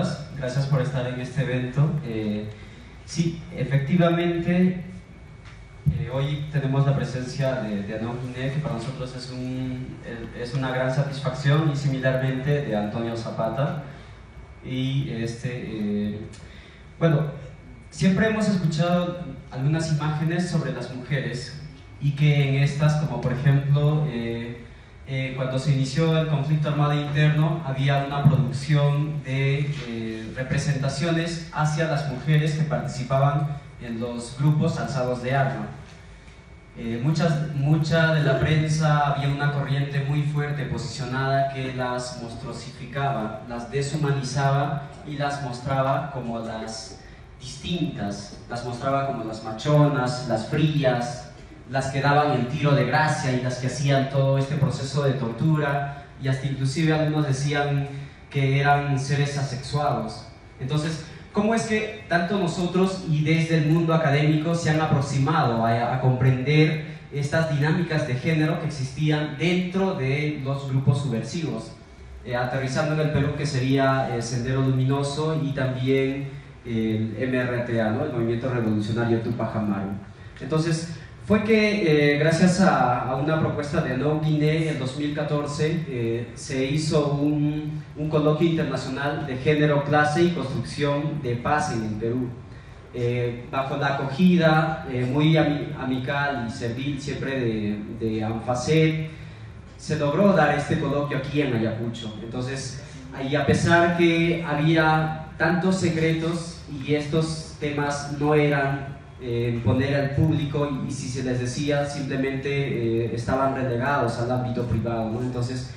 todas, gracias por estar en este evento. Sí, efectivamente, hoy tenemos la presencia de Anon Guiné, que para nosotros es una gran satisfacción, y similarmente de Antonio Zapata. Y bueno, siempre hemos escuchado algunas imágenes sobre las mujeres, y que en estas, como por ejemplo, cuando se inició el conflicto armado interno, había una producción de representaciones hacia las mujeres que participaban en los grupos alzados de arma. Mucha de la prensa, había una corriente muy fuerte posicionada que las monstruosificaba, las deshumanizaba y las mostraba como las distintas, las mostraba como las machonas, las frías, las que daban el tiro de gracia y las que hacían todo este proceso de tortura, y hasta inclusive algunos decían que eran seres asexuados. Entonces, ¿cómo es que tanto nosotros y desde el mundo académico se han aproximado a comprender estas dinámicas de género que existían dentro de los grupos subversivos? Aterrizando en el Perú, que sería el Sendero Luminoso y también el MRTA, ¿no? El Movimiento Revolucionario Tupac Amaru. Entonces, fue que gracias a una propuesta de Anon Guiné en 2014 se hizo un coloquio internacional de género, clase y construcción de paz en el Perú. Bajo la acogida muy amical y servil siempre de ANFACET, se logró dar este coloquio aquí en Ayacucho. Entonces, ahí, a pesar que había tantos secretos y estos temas no eran poner al público, y si se les decía simplemente estaban relegados al ámbito privado, ¿no? Entonces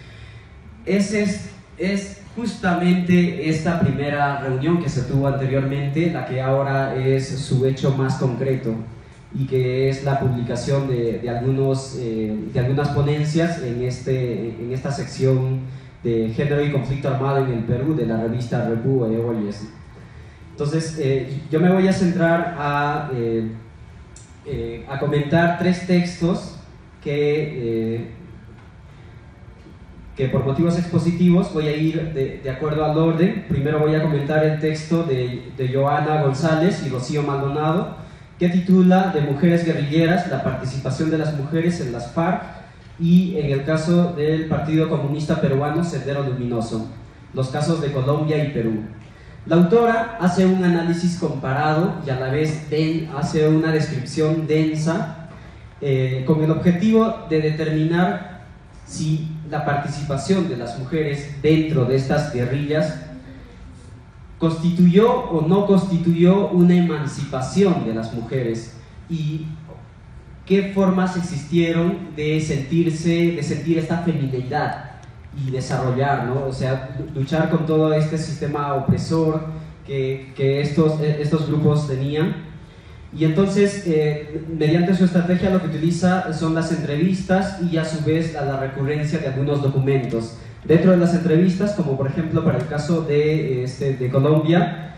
es justamente esta primera reunión que se tuvo anteriormente la que ahora es su hecho más concreto, y que es la publicación de algunas ponencias en esta sección de género y conflicto armado en el Perú de la revista Repu Oyes. Entonces, yo me voy a centrar a comentar tres textos que por motivos expositivos voy a ir de acuerdo al orden. Primero voy a comentar el texto de Joana González y Rocío Maldonado, que titula "De mujeres guerrilleras, la participación de las mujeres en las FARC y en el caso del Partido Comunista Peruano Sendero Luminoso, los casos de Colombia y Perú". La autora hace un análisis comparado y a la vez hace una descripción densa con el objetivo de determinar si la participación de las mujeres dentro de estas guerrillas constituyó o no constituyó una emancipación de las mujeres, y qué formas existieron de sentir esta feminidad y desarrollar, ¿no? O sea, luchar con todo este sistema opresor que estos grupos tenían. Y entonces, mediante su estrategia, lo que utiliza son las entrevistas y a su vez la recurrencia de algunos documentos. Dentro de las entrevistas, como por ejemplo para el caso de Colombia,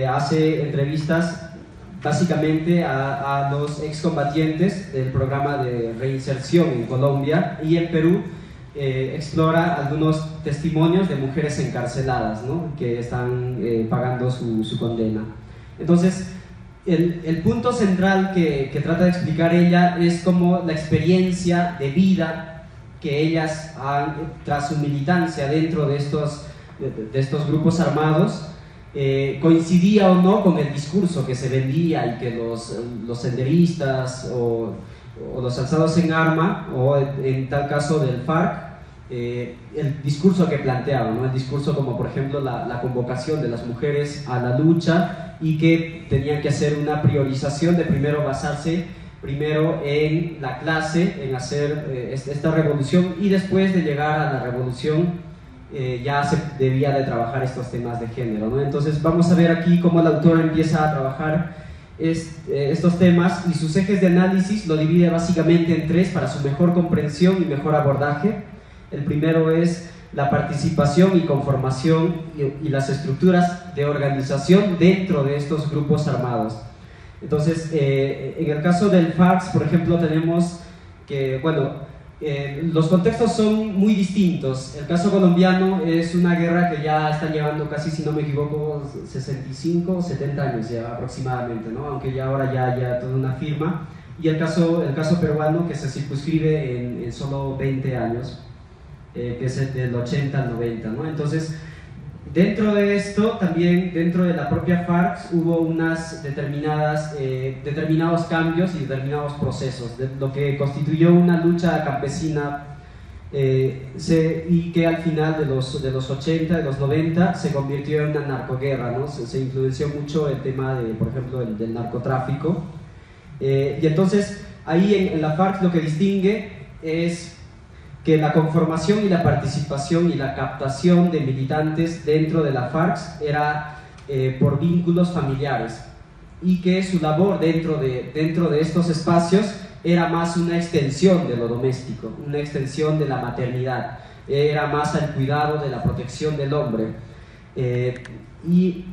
hace entrevistas básicamente a los excombatientes del programa de reinserción en Colombia, y en Perú explora algunos testimonios de mujeres encarceladas, ¿no? Que están pagando su condena. Entonces, el punto central que trata de explicar ella es cómo la experiencia de vida que ellas han, tras su militancia dentro de estos grupos armados, coincidía o no con el discurso que se vendía y que los senderistas o los alzados en arma, o en tal caso del FARC, el discurso que planteaban, ¿no? El discurso como por ejemplo la convocación de las mujeres a la lucha, y que tenían que hacer una priorización de primero basarse primero en la clase, en hacer esta revolución, y después de llegar a la revolución ya se debía de trabajar estos temas de género, ¿no? Entonces vamos a ver aquí cómo la autora empieza a trabajar estos temas, y sus ejes de análisis lo divide básicamente en tres para su mejor comprensión y mejor abordaje. El primero es la participación y conformación y las estructuras de organización dentro de estos grupos armados. Entonces, en el caso del FARC, por ejemplo, tenemos que, bueno, los contextos son muy distintos. El caso colombiano es una guerra que ya están llevando casi, si no me equivoco, 65 o 70 años ya aproximadamente, ¿no? Aunque ya ahora ya toda una firma. Y el caso peruano, que se circunscribe en solo 20 años, que es el del 80 al 90, ¿no? Entonces, dentro de esto, también dentro de la propia FARC hubo unas determinados cambios y determinados procesos, lo que constituyó una lucha campesina y que al final de los 80, de los 90, se convirtió en una narcoguerra, ¿no? Se influenció mucho el tema, por ejemplo, del narcotráfico. Y entonces, ahí en la FARC lo que distingue es que la conformación y la participación y la captación de militantes dentro de la FARC era por vínculos familiares, y que su labor dentro de estos espacios era más una extensión de lo doméstico, una extensión de la maternidad, era más el cuidado de la protección del hombre.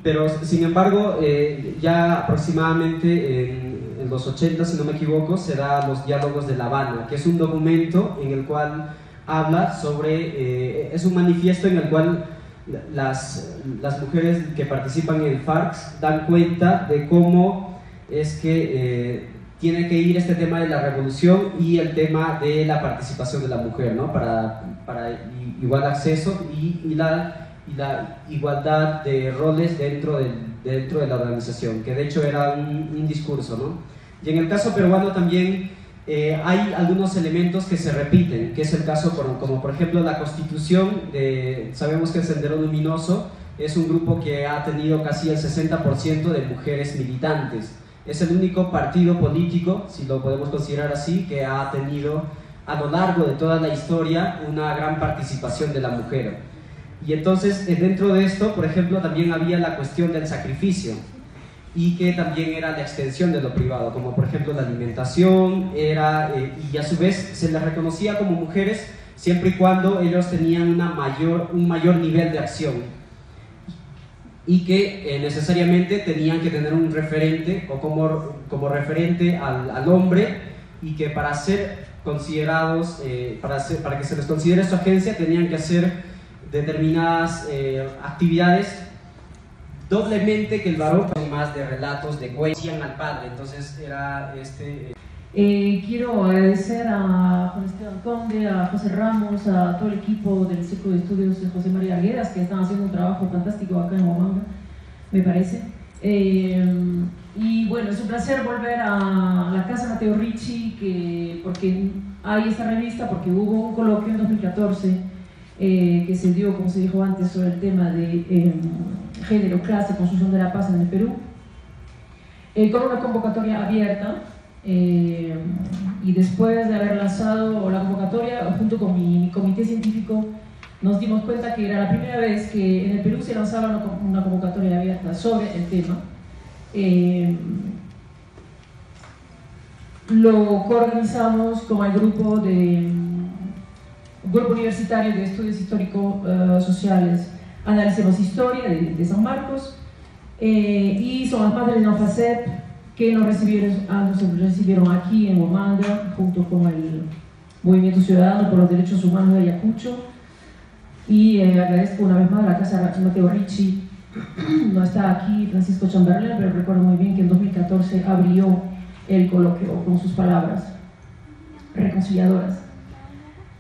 Pero sin embargo, ya aproximadamente en los 80, si no me equivoco, se da los Diálogos de La Habana, que es un documento en el cual habla sobre, es un manifiesto en el cual las mujeres que participan en el FARC dan cuenta de cómo es que tiene que ir este tema de la revolución y el tema de la participación de la mujer, ¿no? Para igual acceso y la igualdad de roles dentro de la organización, que de hecho era un discurso, ¿no? Y en el caso peruano también hay algunos elementos que se repiten, que es el caso como por ejemplo la constitución. Sabemos que el Sendero Luminoso es un grupo que ha tenido casi el 60% de mujeres militantes. Es el único partido político, si lo podemos considerar así, que ha tenido a lo largo de toda la historia una gran participación de la mujer. Y entonces dentro de esto, por ejemplo, también había la cuestión del sacrificio, y que también era la extensión de lo privado, como por ejemplo la alimentación, y a su vez se les reconocía como mujeres siempre y cuando ellos tenían un mayor nivel de acción, y que necesariamente tenían que tener un referente o como referente al hombre, y que para ser considerados, para que se les considere su agencia, tenían que hacer determinadas actividades doblemente que el varón, más de relatos de cuentos al padre. Entonces era quiero agradecer a Juan Esteban Conde, a José Ramos, a todo el equipo del Círculo de Estudios de José María Arguedas, que están haciendo un trabajo fantástico acá en Huamanga, me parece. Y bueno, es un placer volver a la Casa Mateo Ricci, porque hay esta revista, porque hubo un coloquio en 2014 que se dio, como se dijo antes, sobre el tema de género, clase, construcción de la paz en el Perú, con una convocatoria abierta. Y después de haber lanzado la convocatoria, junto con mi comité científico, nos dimos cuenta que era la primera vez que en el Perú se lanzaba una convocatoria abierta sobre el tema. Lo coorganizamos con el grupo universitario de estudios histórico-sociales Analicemos Historia de San Marcos, y son las madres de Nofacep, que nos recibieron aquí en Huamanga, junto con el Movimiento Ciudadano por los Derechos Humanos de Ayacucho. Y agradezco una vez más a la Casa Mateo Ricci. No está aquí Francisco Chamberlain, pero recuerdo muy bien que en 2014 abrió el coloquio con sus palabras reconciliadoras,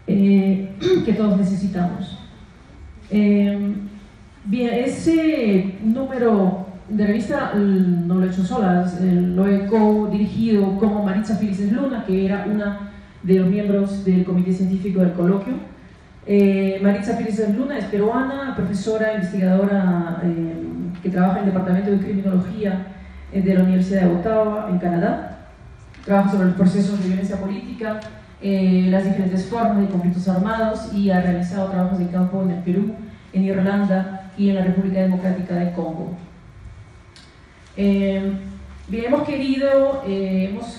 que todos necesitamos. Bien, ese número de revista no lo he hecho sola, lo he co-dirigido como Maritza Filices Luna, que era una de los miembros del comité científico del coloquio. Maritza Filices Luna es peruana, profesora, investigadora que trabaja en el Departamento de Criminología de la Universidad de Ottawa, en Canadá. Trabaja sobre los procesos de violencia política, las diferentes formas de conflictos armados, y ha realizado trabajos de campo en el Perú, en Irlanda y en la República Democrática del Congo. Bien, hemos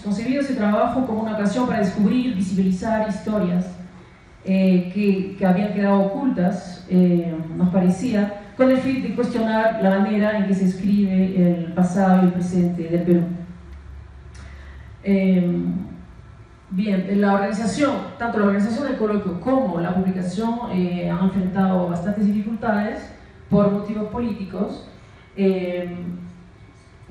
concebido ese trabajo como una ocasión para descubrir, visibilizar historias que habían quedado ocultas, nos parecía, con el fin de cuestionar la manera en que se escribe el pasado y el presente del Perú. Bien, la organización, tanto la organización del coloquio como la publicación han enfrentado bastantes dificultades por motivos políticos,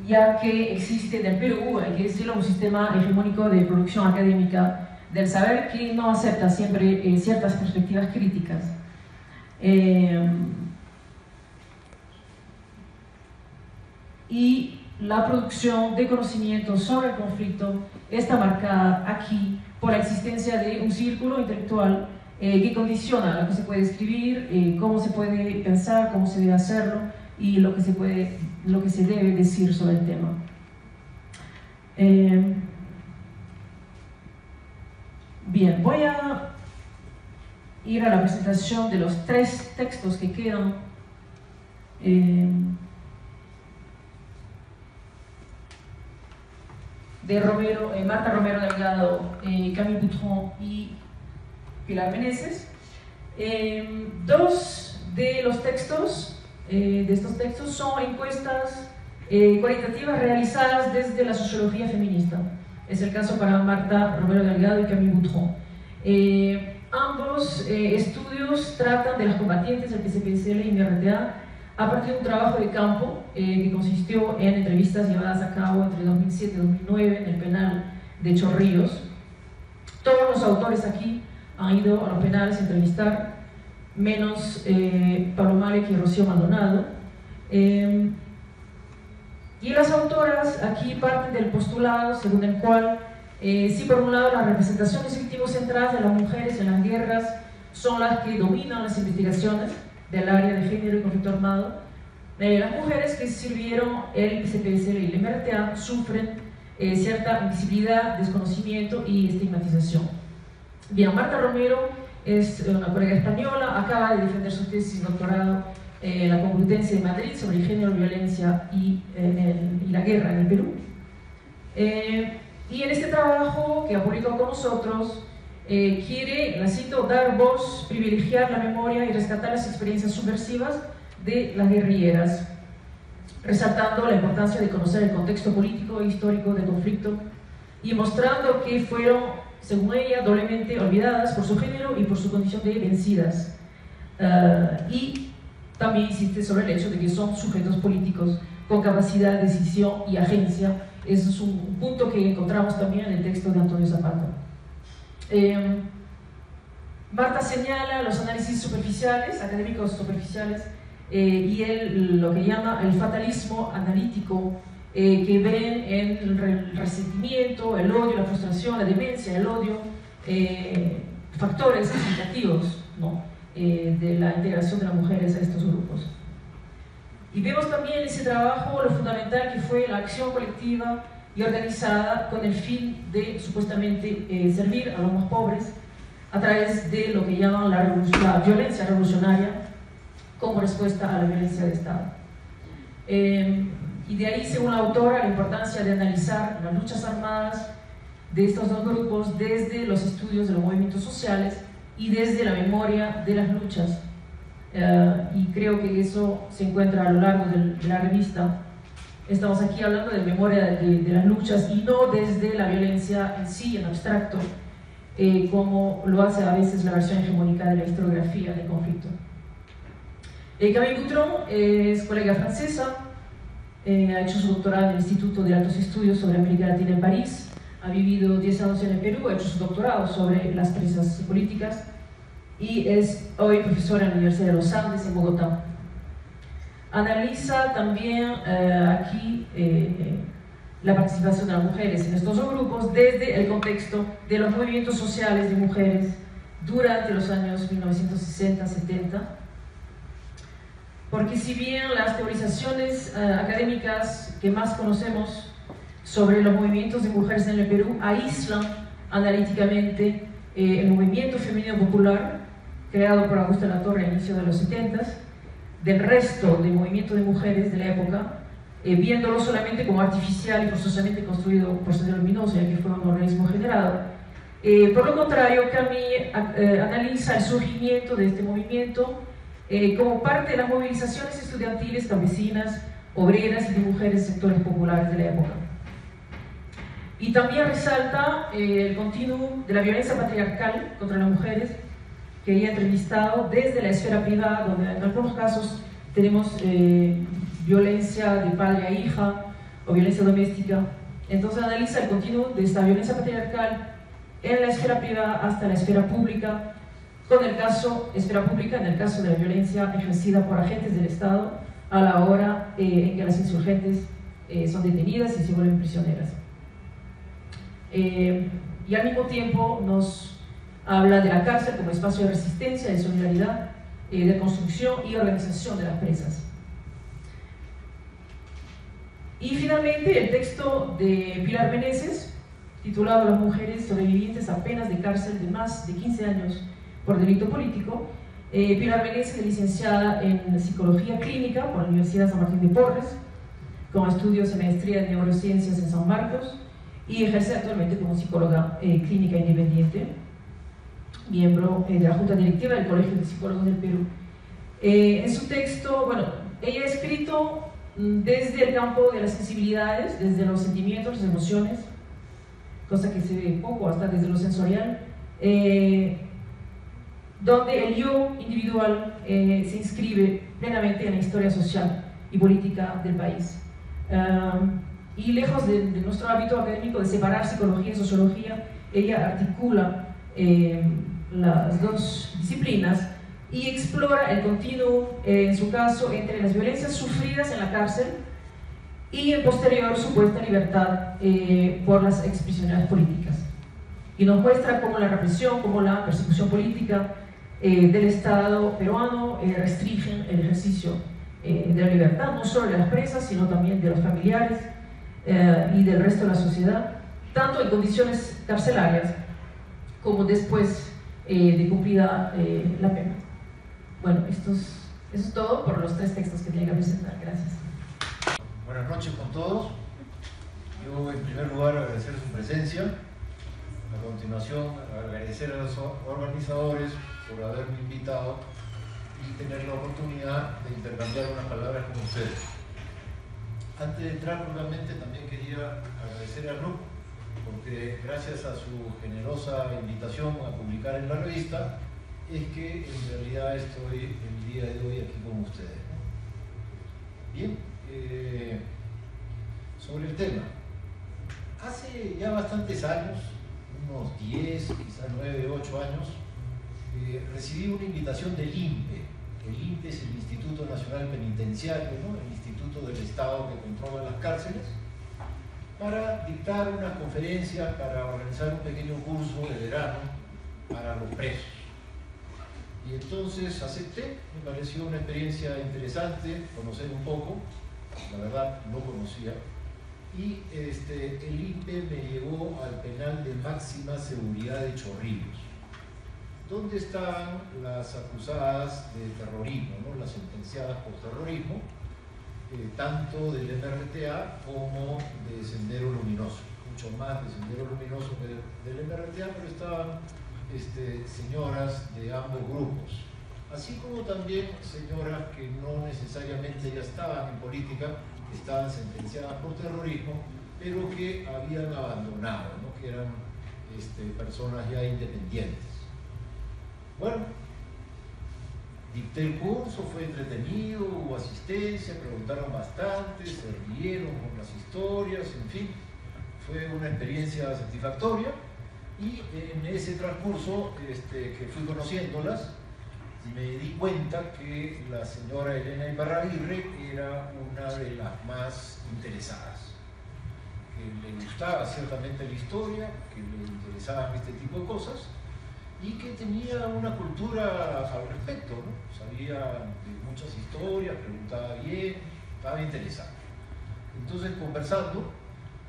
ya que existe en el Perú, hay que decirlo, un sistema hegemónico de producción académica del saber que no acepta siempre ciertas perspectivas críticas. Y la producción de conocimiento sobre el conflicto está marcada aquí por la existencia de un círculo intelectual que condiciona lo que se puede escribir, cómo se puede pensar, cómo se debe hacerlo y lo que se debe decir sobre el tema. Bien, voy a ir a la presentación de los 3 textos que quedan. De Marta Romero Delgado, Camille Boutron y Pilar Meneses. 2 de los textos, de estos textos, son encuestas cualitativas realizadas desde la sociología feminista. Es el caso para Marta Romero Delgado y Camille Boutron. Ambos estudios tratan de las combatientes del PCPCL y MRTA a partir de un trabajo de campo que consistió en entrevistas llevadas a cabo entre 2007 y 2009 en el penal de Chorrillos. Todos los autores aquí han ido a los penales a entrevistar, menos Pablo Malek y Rocío Maldonado. Y las autoras aquí parten del postulado según el cual, si por un lado las representaciones víctimo-centradas de las mujeres en las guerras son las que dominan las investigaciones del área de género y conflicto armado, las mujeres que sirvieron el PCPCL y el MRTA sufren cierta invisibilidad, desconocimiento y estigmatización. Bien, Marta Romero es una colega española, acaba de defender su tesis de doctorado en la Complutense de Madrid sobre el género, violencia y la guerra en el Perú. Y en este trabajo que ha publicado con nosotros, quiere, la cito, dar voz, privilegiar la memoria y rescatar las experiencias subversivas de las guerrilleras, resaltando la importancia de conocer el contexto político e histórico del conflicto y mostrando que fueron, según ella, doblemente olvidadas por su género y por su condición de vencidas. Y también insiste sobre el hecho de que son sujetos políticos con capacidad de decisión y agencia. Ese es un punto que encontramos también en el texto de Antonio Zapata. Marta señala los análisis superficiales, académicos superficiales, y lo que llama el fatalismo analítico, que ven en el resentimiento, el odio, la frustración, la demencia, el odio, factores explicativos, ¿no?, de la integración de las mujeres a estos grupos. Y vemos también en ese trabajo lo fundamental que fue la acción colectiva y organizada con el fin de supuestamente servir a los más pobres a través de lo que llaman la violencia revolucionaria como respuesta a la violencia de Estado. Y de ahí, según la autora, la importancia de analizar las luchas armadas de estos 2 grupos desde los estudios de los movimientos sociales y desde la memoria de las luchas. Y creo que eso se encuentra a lo largo de la revista. Estamos aquí hablando de memoria de las luchas y no desde la violencia en sí, en abstracto, como lo hace a veces la versión hegemónica de la historiografía del conflicto. Camille Boutron es colega francesa, ha hecho su doctorado en el Instituto de Altos Estudios sobre América Latina en París, ha vivido 10 años en el Perú, ha hecho su doctorado sobre las presas políticas y es hoy profesora en la Universidad de los Andes en Bogotá. Analiza también aquí la participación de las mujeres en estos 2 grupos desde el contexto de los movimientos sociales de mujeres durante los años 1960-70, porque si bien las teorizaciones académicas que más conocemos sobre los movimientos de mujeres en el Perú aíslan analíticamente el movimiento femenino popular creado por Augusta Latorre a inicio de los 70s, del resto del movimiento de mujeres de la época, viéndolo solamente como artificial y forzosamente construido por Sendero Luminoso, ya que fue un organismo generado. Por lo contrario, Camille analiza el surgimiento de este movimiento como parte de las movilizaciones estudiantiles, campesinas, obreras y de mujeres en sectores populares de la época. Y también resalta el continuum de la violencia patriarcal contra las mujeres que ella ha entrevistado desde la esfera privada, donde en algunos casos tenemos violencia de padre a hija o violencia doméstica. Entonces analiza el continuum de esta violencia patriarcal en la esfera privada hasta la esfera pública, con el caso, esfera pública en el caso de la violencia ejercida por agentes del Estado a la hora en que las insurgentes son detenidas y se vuelven prisioneras. Y al mismo tiempo nos habla de la cárcel como espacio de resistencia, de solidaridad, de construcción y organización de las presas. Y finalmente el texto de Pilar Meneses, titulado Las mujeres sobrevivientes a penas de cárcel de más de 15 años por delito político. Pilar Meneses es licenciada en Psicología Clínica por la Universidad San Martín de Porres, con estudios en Maestría de Neurociencias en San Marcos, y ejerce actualmente como psicóloga clínica independiente, miembro de la Junta Directiva del Colegio de Psicólogos del Perú. En su texto, bueno, ella ha escrito desde el campo de las sensibilidades, desde los sentimientos, las emociones, cosa que se ve poco, hasta desde lo sensorial, donde el yo individual se inscribe plenamente en la historia social y política del país. Y lejos de nuestro hábito académico de separar psicología y sociología, ella articula las dos disciplinas y explora el continuo, en su caso, entre las violencias sufridas en la cárcel y en posterior supuesta libertad por las exprisiones políticas. Y nos muestra cómo la represión, cómo la persecución política del Estado peruano restringen el ejercicio de la libertad, no solo de las presas, sino también de los familiares y del resto de la sociedad, tanto en condiciones carcelarias como después de cumplida la pena. Bueno, eso es todo por los tres textos que tenía que presentar. Gracias. Buenas noches con todos. Yo, en primer lugar, agradecer su presencia. A continuación, agradecer a los organizadores por haberme invitado y tener la oportunidad de intercambiar unas palabras con ustedes. Antes de entrar propiamente, también quería agradecer al grupo, porque gracias a su generosa invitación a publicar en la revista, es que en realidad estoy el día de hoy aquí con ustedes. Bien, sobre el tema. Hace ya bastantes años, unos 10, quizás 9, 8 años, recibí una invitación del INPE. El INPE es el Instituto Nacional Penitenciario, ¿no? El Instituto del Estado que controla las cárceles, para dictar una conferencia, para organizar un pequeño curso de verano para los presos. Y entonces acepté, me pareció una experiencia interesante, conocer un poco, la verdad no conocía, y el INPE me llevó al penal de máxima seguridad de Chorrillos, donde estaban las acusadas de terrorismo, ¿no? Las sentenciadas por terrorismo, tanto del MRTA como de Sendero Luminoso, mucho más de Sendero Luminoso que del MRTA, pero estaban señoras de ambos grupos, así como también señoras que no necesariamente ya estaban en política, estaban sentenciadas por terrorismo, pero que habían abandonado, ¿no? Que eran personas ya independientes. Bueno, dicté el curso, fue entretenido, hubo asistencia, preguntaron bastante, se rieron con las historias, en fin, fue una experiencia satisfactoria. Y en ese transcurso que fui conociéndolas, me di cuenta que la señora Elena Ibarraguirre era una de las más interesadas, que le gustaba ciertamente la historia, que le interesaban este tipo de cosas y que tenía una cultura al respecto, ¿no? Sabía de muchas historias, preguntaba bien, estaba interesada. Entonces, conversando,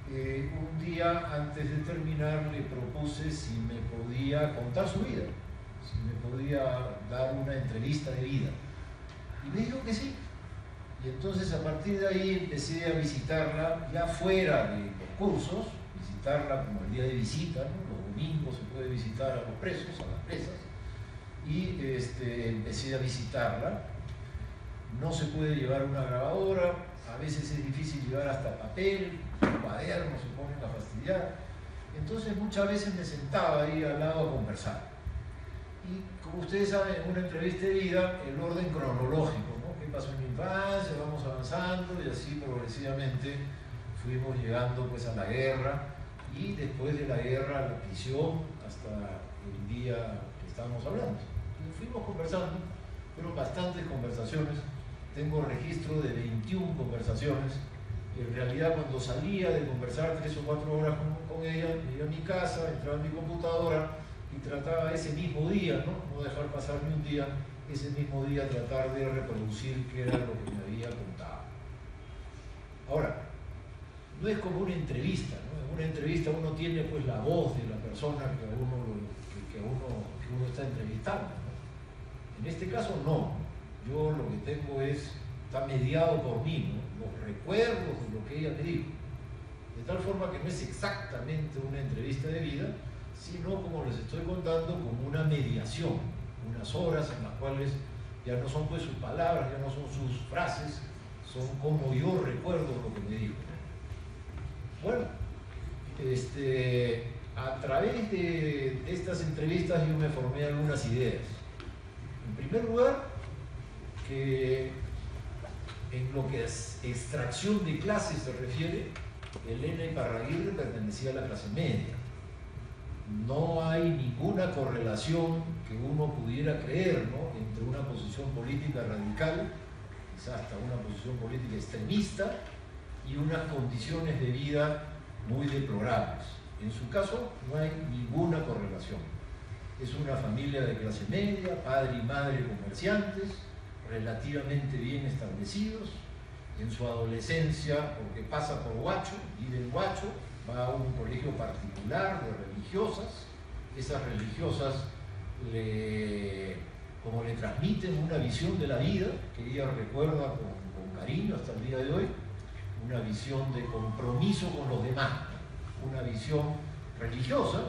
un día antes de terminar le propuse si me podía contar su vida, si me podía dar una entrevista de vida, y me dijo que sí. Y entonces a partir de ahí empecé a visitarla ya fuera de los cursos, visitarla como el día de visita, ¿no? Los domingos se puede visitar a los presos, a las presas, y empecé a visitarla. No se puede llevar una grabadora, a veces es difícil llevar hasta papel, cuadernos se ponen a fastidiar. Entonces muchas veces me sentaba ahí al lado a conversar. Y como ustedes saben, en una entrevista de vida, el orden cronológico, ¿no? ¿Qué pasó en mi infancia? Vamos avanzando y así progresivamente fuimos llegando pues a la guerra y después de la guerra a la prisión hasta el día que estamos hablando. Y fuimos conversando, fueron bastantes conversaciones, tengo registro de 21 conversaciones. En realidad cuando salía de conversar 3 o 4 horas con ella, me iba a mi casa, entraba en mi computadora y trataba ese mismo día, no dejar pasar ni un día, ese mismo día tratar de reproducir qué era lo que me había contado. Ahora, no es como una entrevista, ¿no? En una entrevista uno tiene pues la voz de la persona que uno está entrevistando, ¿no? En este caso no, yo lo que tengo está mediado por mí, ¿no? Los recuerdos de lo que ella me dijo, de tal forma que no es exactamente una entrevista de vida, sino como les estoy contando, como una mediación, unas horas en las cuales ya no son pues sus palabras, ya no son sus frases, son como yo recuerdo lo que me dijo. Bueno, a través de estas entrevistas yo me formé algunas ideas. En primer lugar, que en lo que es extracción de clases se refiere, Elena Iparraguirre pertenecía a la clase media. No hay ninguna correlación que uno pudiera creer, ¿no?, entre una posición política radical, quizás hasta una posición política extremista, y unas condiciones de vida muy deplorables. En su caso no hay ninguna correlación. Es una familia de clase media, padre y madre comerciantes, relativamente bien establecidos. En su adolescencia, porque pasa por Huacho, vive en Huacho, va a un colegio particular de religiosas. Esas religiosas como le transmiten una visión de la vida que ella recuerda con cariño hasta el día de hoy, una visión de compromiso con los demás, una visión religiosa,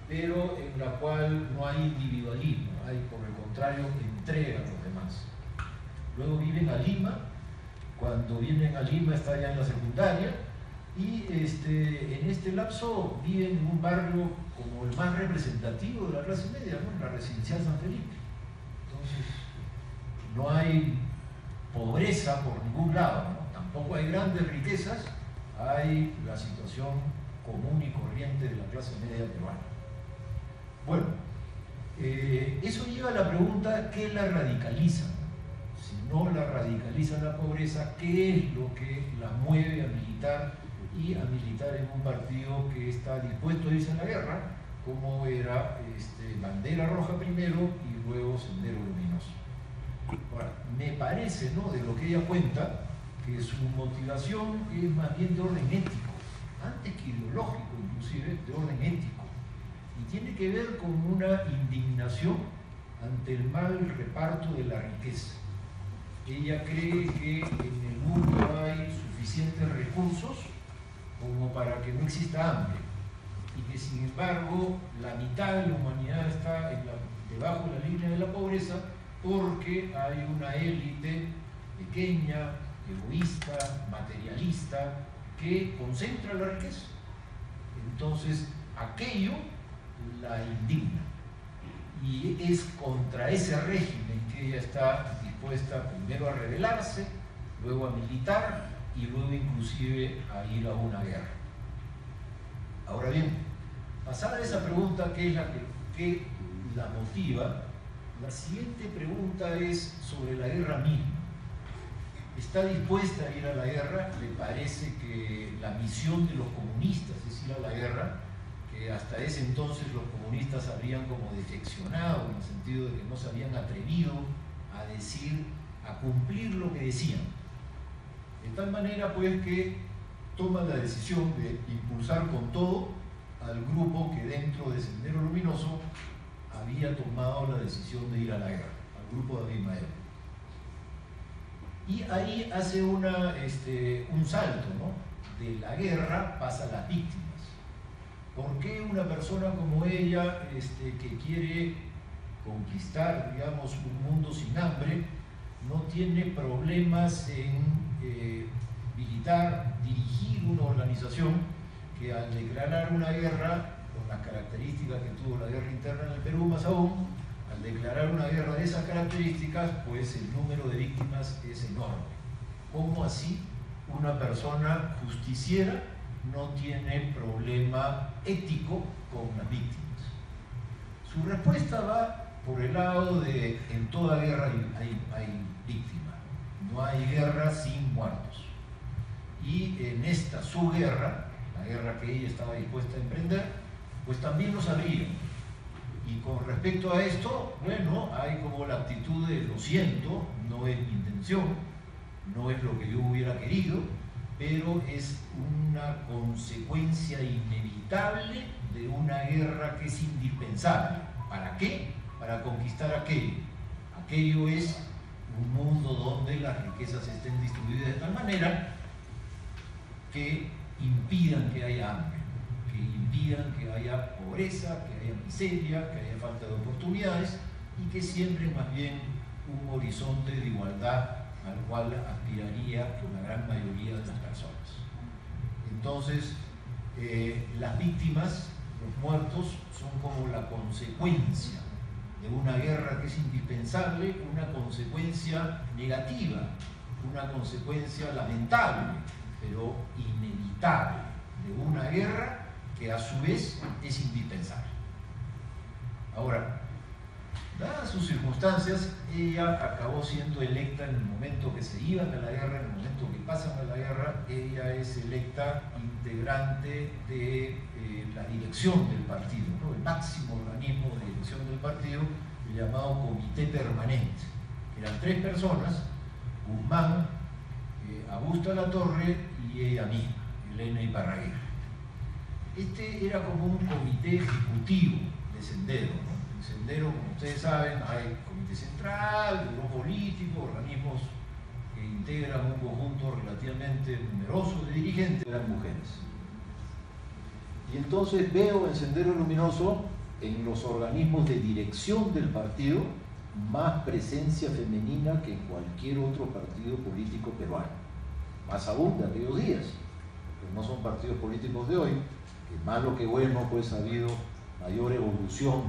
pero en la cual no hay individualismo, hay por el contrario entrega a los demás. Luego viven a Lima. Cuando vienen a Lima está ya en la secundaria y en este lapso viven en un barrio como el más representativo de la clase media, ¿no?, en la residencial San Felipe. Entonces no hay pobreza por ningún lado, ¿no? Tampoco hay grandes riquezas, hay la situación común y corriente de la clase media peruana. Bueno, eso lleva a la pregunta, ¿qué la radicaliza? Si no la radicaliza la pobreza, ¿qué es lo que la mueve a militar y a militar en un partido que está dispuesto a irse a la guerra, como era Bandera Roja primero y luego Sendero Luminoso? Ahora, me parece, ¿no?, de lo que ella cuenta, que su motivación es más bien de orden ético, antes que ideológico, inclusive de orden ético, y tiene que ver con una indignación ante el mal reparto de la riqueza. Ella cree que en el mundo hay suficientes recursos como para que no exista hambre, y que sin embargo la mitad de la humanidad está debajo de la línea de la pobreza porque hay una élite pequeña, egoísta, materialista, que concentra la riqueza. Entonces aquello la indigna, y es contra ese régimen que ella está dispuesta primero a rebelarse, luego a militar y luego inclusive a ir a una guerra. Ahora bien, pasada esa pregunta, ¿qué es que la motiva? La siguiente pregunta es sobre la guerra misma. ¿Está dispuesta a ir a la guerra? ¿Le parece que la misión de los comunistas es ir a la guerra? Que hasta ese entonces los comunistas habrían como defeccionado, en el sentido de que no se habían atrevido a decir, a cumplir lo que decían. De tal manera pues que toman la decisión de impulsar con todo al grupo que dentro de Sendero Luminoso había tomado la decisión de ir a la guerra, al grupo de Abimael. Y ahí hace un salto, ¿no? De la guerra pasa a las víctimas. ¿Por qué una persona como ella, que quiere conquistar, digamos, un mundo sin hambre, no tiene problemas en militar, dirigir una organización que al declarar una guerra, con las características que tuvo la guerra interna en el Perú más aún, al declarar una guerra de esas características, pues el número de víctimas es enorme. ¿Cómo así una persona justiciera no tiene problema ético con las víctimas? Su respuesta va por el lado de en toda guerra hay víctimas, no hay guerra sin muertos. Y en esta su guerra, la guerra que ella estaba dispuesta a emprender, pues también lo sabía. Y con respecto a esto, bueno, hay como la actitud de lo siento, no es mi intención, no es lo que yo hubiera querido, pero es una consecuencia inevitable de una guerra que es indispensable. ¿Para qué? Para conquistar aquello. Aquello es un mundo donde las riquezas estén distribuidas de tal manera que impidan que haya hambre, que impidan que haya pobreza, que haya miseria, que haya falta de oportunidades y que siembren más bien un horizonte de igualdad al cual aspiraría la gran mayoría de las personas. Entonces, las víctimas, los muertos, son como la consecuencia de una guerra que es indispensable, una consecuencia negativa, una consecuencia lamentable, pero inevitable, de una guerra que a su vez es indispensable. Ahora, dadas sus circunstancias, ella acabó siendo electa en el momento que se iban a la guerra, en el momento que pasan a la guerra, ella es electa integrante de la dirección del partido, ¿no? El máximo organismo de dirección del partido, el llamado Comité Permanente. Eran 3 personas, Guzmán, Augusta Latorre y ella misma, Elena Iparraguirre. Este era como un comité ejecutivo de Sendero, ¿no? En Sendero, como ustedes saben, hay comité central, grupo político, organismos que integran un conjunto relativamente numeroso de dirigentes, eran mujeres. Y entonces veo en Sendero Luminoso, en los organismos de dirección del partido, más presencia femenina que en cualquier otro partido político peruano. Más aún de aquellos días, que no son partidos políticos de hoy, que malo que bueno, pues ha habido mayor evolución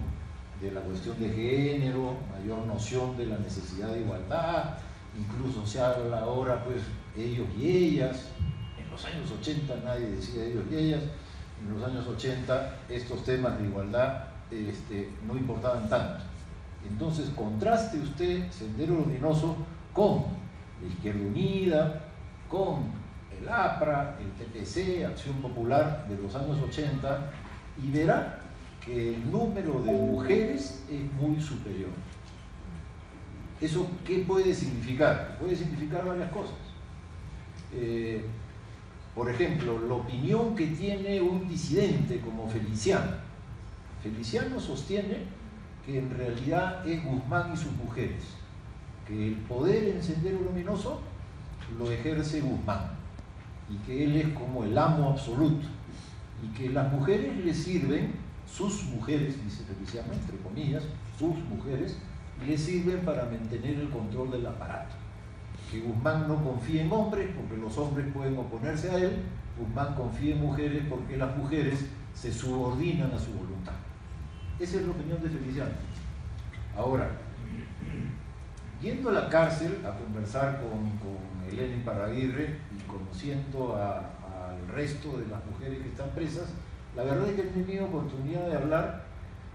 de la cuestión de género, mayor noción de la necesidad de igualdad, incluso se habla ahora pues ellos y ellas. En los años 80 nadie decía ellos y ellas, en los años 80 estos temas de igualdad no importaban tanto. Entonces contraste usted Sendero Luminoso con la Izquierda Unida, con el APRA, el TPC, Acción Popular de los años 80, y verá que el número de mujeres es muy superior. ¿Eso qué puede significar? Puede significar varias cosas. Por ejemplo, la opinión que tiene un disidente como Feliciano. Feliciano sostiene que en realidad es Guzmán y sus mujeres, que el poder en Sendero Luminoso lo ejerce Guzmán y que él es como el amo absoluto y que las mujeres le sirven, sus mujeres, dice Feliciano, entre comillas, sus mujeres, le sirven para mantener el control del aparato. Que Guzmán no confía en hombres porque los hombres pueden oponerse a él, Guzmán confía en mujeres porque las mujeres se subordinan a su voluntad. Esa es la opinión de Feliciano. Ahora, yendo a la cárcel a conversar con Elena Iparraguirre y conociendo al resto de las mujeres que están presas, la verdad es que he tenido oportunidad de hablar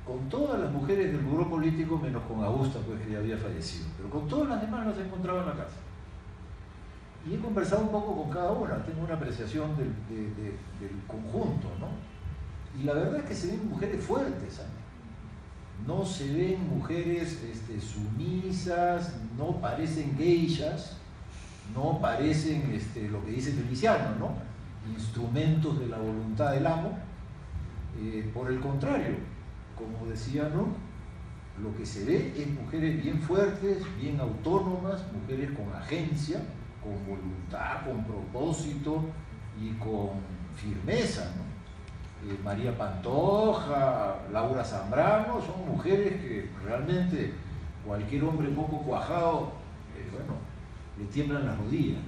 con todas las mujeres del buró político, menos con Augusta, pues que ya había fallecido, pero con todas las demás las he encontrado en la cárcel. Y he conversado un poco con cada una, tengo una apreciación del conjunto, ¿no? Y la verdad es que se ven mujeres fuertes, ¿eh? No se ven mujeres sumisas, no parecen geishas, no parecen lo que dice Feliciano, ¿no? Instrumentos de la voluntad del amo. Por el contrario, como decía, ¿no? Lo que se ve es mujeres bien fuertes, bien autónomas, mujeres con agencia, con voluntad, con propósito y con firmeza, ¿no? María Pantoja, Laura Zambrano, son mujeres que realmente cualquier hombre poco cuajado, le tiemblan las rodillas.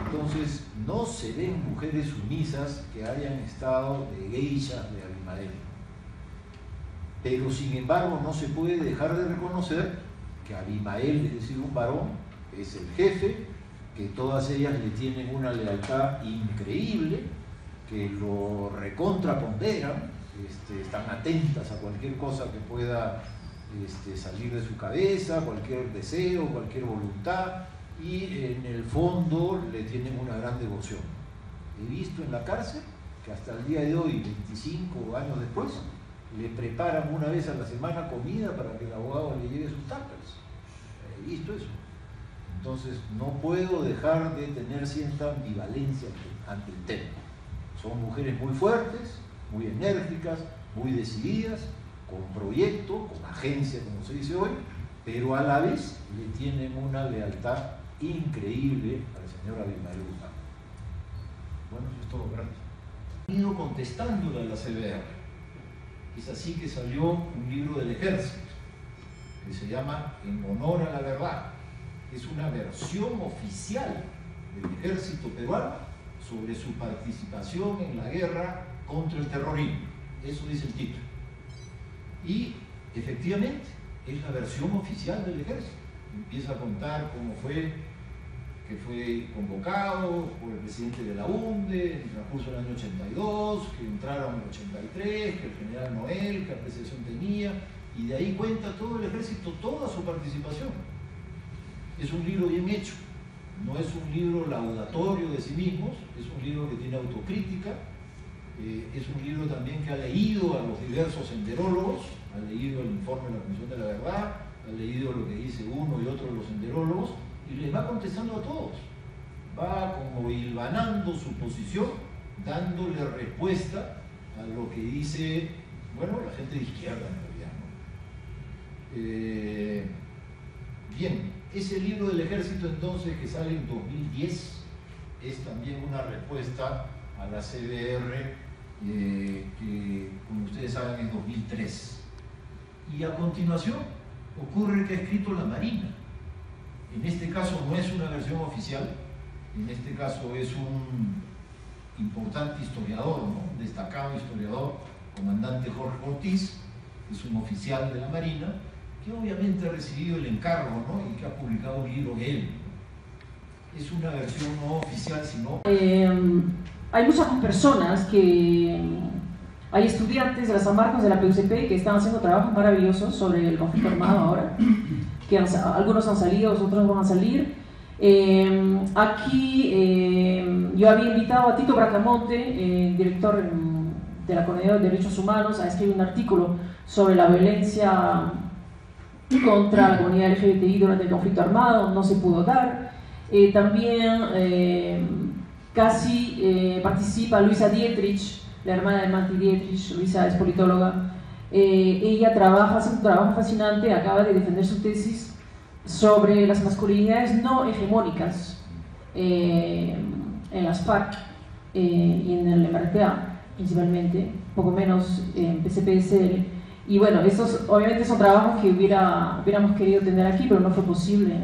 Entonces, no se ven mujeres sumisas que hayan estado de geishas de Abimael. Pero, sin embargo, no se puede dejar de reconocer que Abimael, es decir, un varón, es el jefe, que todas ellas le tienen una lealtad increíble, que lo recontraponderan, están atentas a cualquier cosa que pueda salir de su cabeza, cualquier deseo, cualquier voluntad, y en el fondo le tienen una gran devoción. He visto en la cárcel que hasta el día de hoy, 25 años después, le preparan una vez a la semana comida para que el abogado le lleve sus tuppers. He visto eso. Entonces no puedo dejar de tener cierta ambivalencia ante el tema. Son mujeres muy fuertes, muy enérgicas, muy decididas, con proyecto, con agencia, como se dice hoy, pero a la vez le tienen una lealtad increíble al señor Abimael Guzmán. Bueno, eso es todo, gracias. Han ido contestándole a la CBR. Es así que salió un libro del ejército, que se llama En honor a la verdad. Es una versión oficial del ejército peruano sobre su participación en la guerra contra el terrorismo. Eso dice el título. Y efectivamente es la versión oficial del ejército. Empieza a contar cómo fue que fue convocado por el presidente de la UNDE en el transcurso del año 82, que entraron en el 83, que el general Noel, qué apreciación tenía, y de ahí cuenta todo el ejército, toda su participación. Es un libro bien hecho, no es un libro laudatorio de sí mismos, es un libro que tiene autocrítica, es un libro también que ha leído a los diversos senderólogos, ha leído el informe de la Comisión de la Verdad, ha leído lo que dice uno y otro de los senderólogos, y les va contestando a todos, va como hilvanando su posición, dándole respuesta a lo que dice, bueno, la gente de izquierda en realidad, ¿no? Bien, ese libro del ejército entonces que sale en 2010 es también una respuesta a la CBR que, como ustedes saben, es 2003. Y a continuación ocurre que ha escrito la Marina. En este caso no es una versión oficial, en este caso es un importante historiador, ¿no? Un destacado historiador, comandante Jorge Ortiz, que es un oficial de la Marina, que obviamente ha recibido el encargo, ¿no? Y que ha publicado un libro él. Es una versión no oficial, sino... Hay muchas personas hay estudiantes de las San Marcos de la PUCP que están haciendo trabajos maravillosos sobre el conflicto armado ahora, que algunos han salido, otros van a salir. Aquí yo había invitado a Tito Bracamonte, director de la Comunidad de Derechos Humanos, a escribir un artículo sobre la violencia contra la comunidad LGBTI durante el conflicto armado, no se pudo dar. También casi participa Luisa Dietrich, la hermana de Mati Dietrich. Luisa es politóloga. Ella hace un trabajo fascinante, acaba de defender su tesis sobre las masculinidades no hegemónicas en las FARC y en el MRTA principalmente, poco menos en PCPSL. Y bueno, estos obviamente son trabajos que hubiéramos querido tener aquí, pero no fue posible